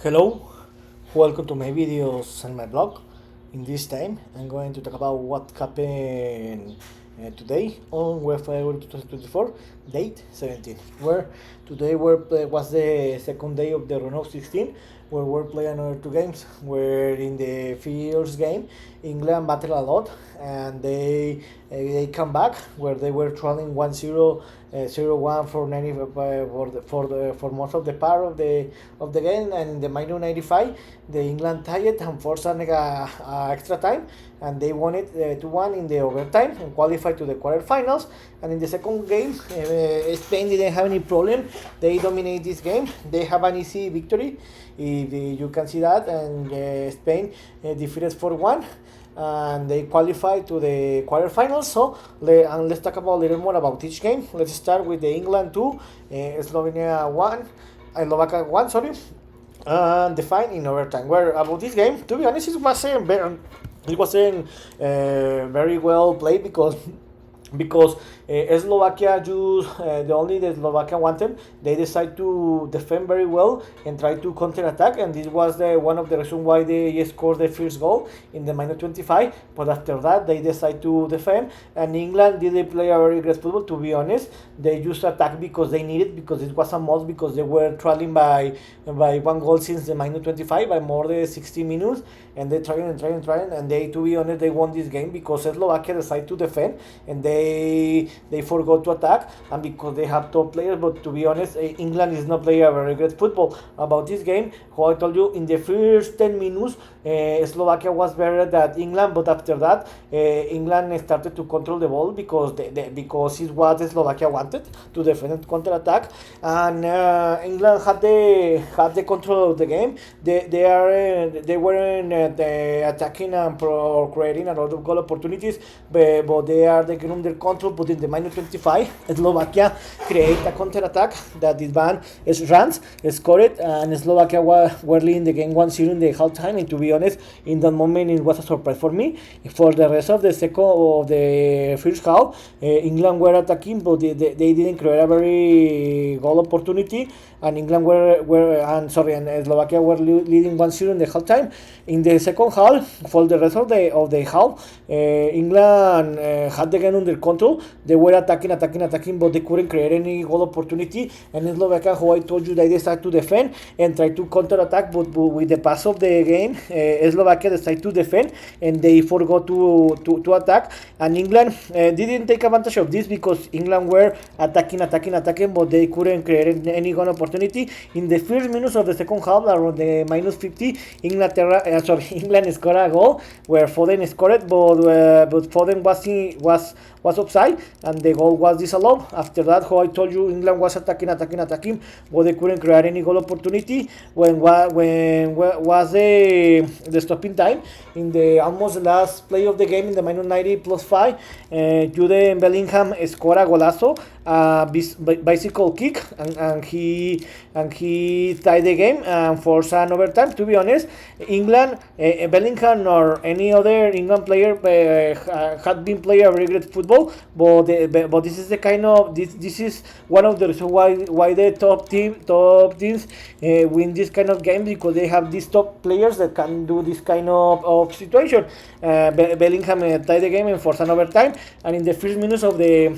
Hello, welcome to my videos and my blog. In this time, I'm going to talk about what happened today on UEFA Euro 2024, date 17, where today was the second day of the Renault 16, where we're playing another two games, where in the first game, England battled a lot, and they come back, where they were trailing 1-0, 0-1 for 90 for most of the part of the game, and in the minus 95 the England tied it and forced a extra time, and they won it 2-1 in the overtime and qualified to the quarterfinals. And in the second game, Spain didn't have any problem. They dominate this game. They have an easy victory, if you can see that, and Spain defeated 4-1, and they qualify to the quarterfinals. So let's talk about a little more about each game. Let's start with the England 2, Slovenia 1, Slovakia 1, sorry, and defined in overtime. Where about this game, to be honest, it wasn't very well played because Slovakia used the Slovakia wanted. They decided to defend very well and try to counter attack, and this was one of the reasons why they scored the first goal in the minus 25. But after that, they decided to defend, and England didn't play a very great football. To be honest, they used attack because they needed, because it was a must, because they were trailing by one goal since the minus 25 by more than 60 minutes, and they trying, and they, to be honest, they won this game because Slovakia decided to defend, and they forgot to attack, and because they have top players. But to be honest, England is not playing a very great football. About this game, how I told you, in the first 10 minutes, Slovakia was better than England, but after that, England started to control the ball because because it's what Slovakia wanted, to defend and counter attack, and England had the control of the game. They weren't attacking and creating a lot of goal opportunities, but they are getting under control. But in the minus 25, Slovakia create a counter attack that this man runs, scored it, and Slovakia were leading the game 1-0 in the halftime. And to be honest, in that moment, it was a surprise for me. For the rest of the first half, England were attacking, but they didn't create a very goal opportunity, and England and Slovakia were leading 1-0 in the halftime. In the second half, for the rest of the half, England had the game under control. They were attacking, but they couldn't create any goal opportunity. And in Slovakia, how I told you, they decided to defend and try to counter attack, but with the pass of the game, Slovakia decided to defend and they forgot to attack. And England didn't take advantage of this because England were attacking, but they couldn't create any goal opportunity. In the first minutes of the second half, around the minus 50, England scored a goal where Foden scored it, but Foden was offside, and the goal was disallowed. After that, how I told you, England was attacking, but they couldn't create any goal opportunity. When was the stopping time in the almost last play of the game, in the minus 90 plus 5, Jude Bellingham scored a golazo, bicycle kick, and he tied the game and forced an overtime. To be honest, England, Bellingham or any other England player had been playing a very great football, but this is this is one of the reasons why the top teams win this kind of game, because they have these top players that can do this kind of situation. Bellingham tied the game and forced an overtime, and in the first minutes of the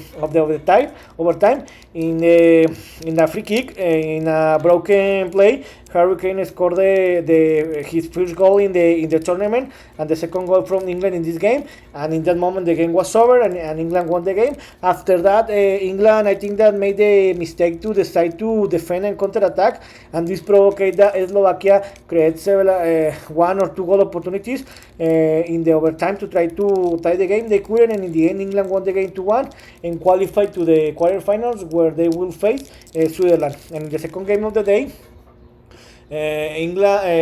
overtime, in a free kick, in a broken play, Harry Kane scored his first goal in the tournament, and the second goal from England in this game. And in that moment, the game was over, and England won the game. After that, England, I think, that made the mistake to decide to defend and counter attack, and this provoked that Slovakia create several one or two goal opportunities in the overtime to try to tie the game. They couldn't, and in the end, England won the game 2-1 and qualified to the quarterfinals, where they will face Switzerland. And in the second game of the day,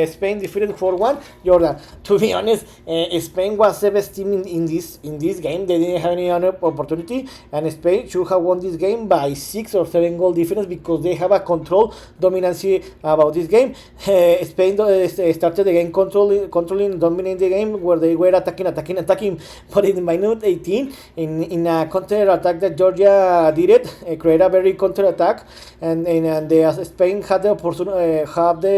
Spain defeated 4-1 Jordan. To be honest, Spain was the best team in this game. They didn't have any other opportunity, and Spain should have won this game by 6 or 7 goal difference, because they have a control dominancy about this game. Spain started the game controlling, dominating the game, where they were attacking, but in minute 18, in a counter attack that Georgia did it, create a very counter attack, and Spain had the opportunity, have the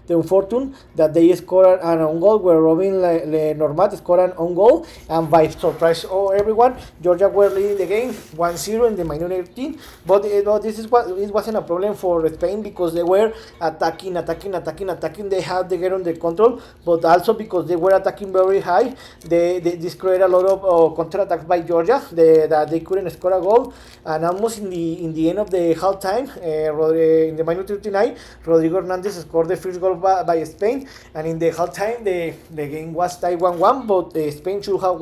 the unfortunate that they scored an own goal where Robin Lenormand scored an own goal, and by surprise everyone, Georgia were leading the game 1-0 in the minute 18. But this is what it wasn't a problem for Spain, because they were attacking. They had the game under control, but also because they were attacking very high, this created a lot of counter attacks by Georgia that they couldn't score a goal. And almost in the end of the halftime, in the minute 39, Rodrigo Hernandez scored the first goal by Spain, and in the halftime the game was tied 1-1. But Spain should have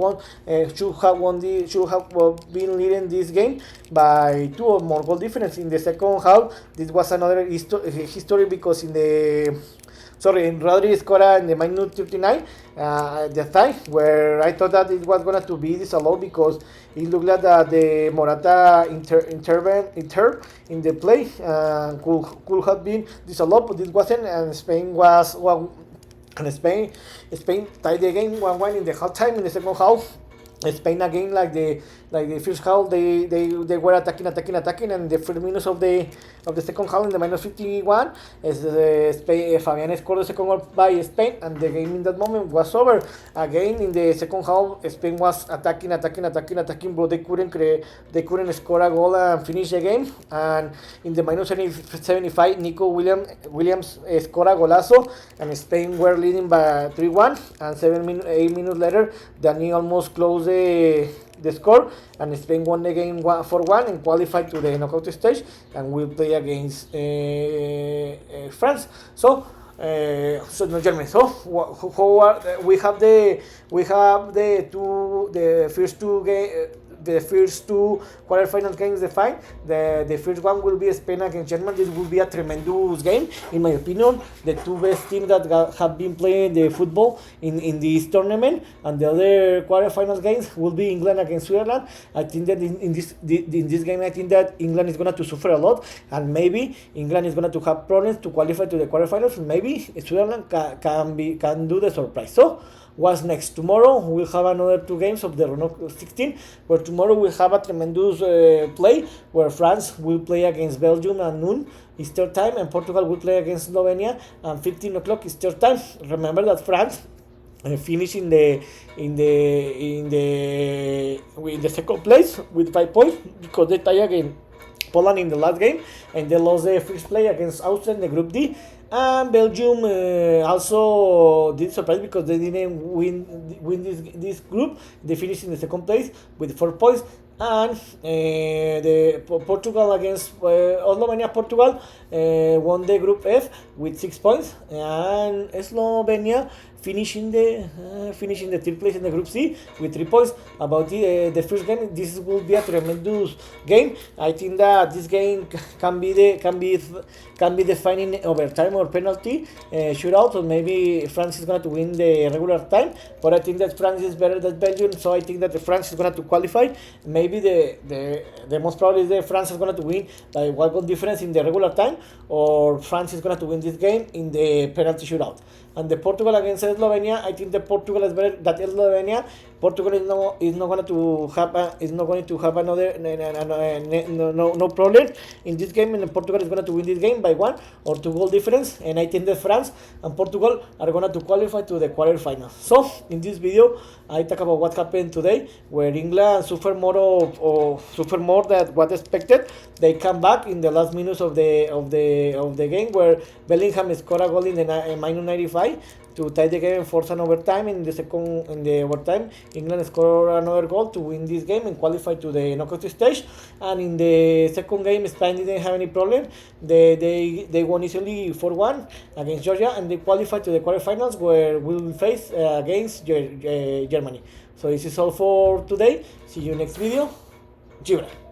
been leading this game by 2 or more goal difference. In the second half, this was another history, because Rodri scored in the minute 59, the time where I thought that it was going to be disallowed, because it looked like that the Morata intervened in the play, could have been disallowed, but it wasn't, and Spain was Spain tied the game 1-1 in the halftime. In the second half, Spain again, like the first half, they were attacking, and the first minutes of the second half, in the minus 51, Fabian scored the second goal by Spain, and the game in that moment was over. Again in the second half, Spain was attacking, but they couldn't score a goal and finish the game. And in the minus 75, Nico Williams scored a golazo, and Spain were leading by 3-1. And 8 minutes later, Dani almost closed the score, and Spain won the game 4-1 and qualified to the knockout stage, and will play against France. No, Germany. So we have the first two quarterfinal games defined. The first one will be Spain against Germany. This will be a tremendous game, in my opinion. The two best teams that have been playing the football in this tournament. And the other quarterfinal games will be England against Switzerland. I think that in this game, I think that England is going to suffer a lot, and maybe England is going to have problems to qualify to the quarterfinals. Maybe Switzerland can do the surprise. So what's next? Tomorrow we'll have another 2 games of the Renault 16, where tomorrow we'll have a tremendous play, where France will play against Belgium at noon Eastern time, and Portugal will play against Slovenia at 15 o'clock Eastern time. Remember that France finished in the second place with 5 points, because they tied against Poland in the last game, and they lost the first play against Austria in the Group D. And Belgium also did surprise, because they didn't win this group. They finished in the second place with 4 points. And the Portugal against Slovenia, Portugal won the Group F with 6 points, and Slovenia finishing the third place in the Group C with 3 points. About the first game, this will be a tremendous game. I think that this game can be defined in overtime or penalty shootout, or maybe France is going to win the regular time. But I think that France is better than Belgium, so I think that France is going to qualify. Maybe the most probably is that France is going to win by 1 goal difference in the regular time, or France is going to win this game in the penalty shootout. And the Portugal against Slovenia, I think the Portugal is better than Slovenia. Portugal is not going to have another no problem in this game, and Portugal is going to win this game by 1 or 2 goal difference. And I think that France and Portugal are going to qualify to the quarterfinals. So in this video, I talk about what happened today, where England suffered more than what expected. They come back in the last minutes of the game, where Bellingham scored a goal in the minus 95 to tie the game and force an overtime. In the overtime, England scored another goal to win this game and qualify to the knockout stage. And in the second game, Spain didn't have any problem. They won easily 4-1 against Georgia, and they qualified to the quarterfinals, where we'll face against Germany. So this is all for today. See you next video. Gibran.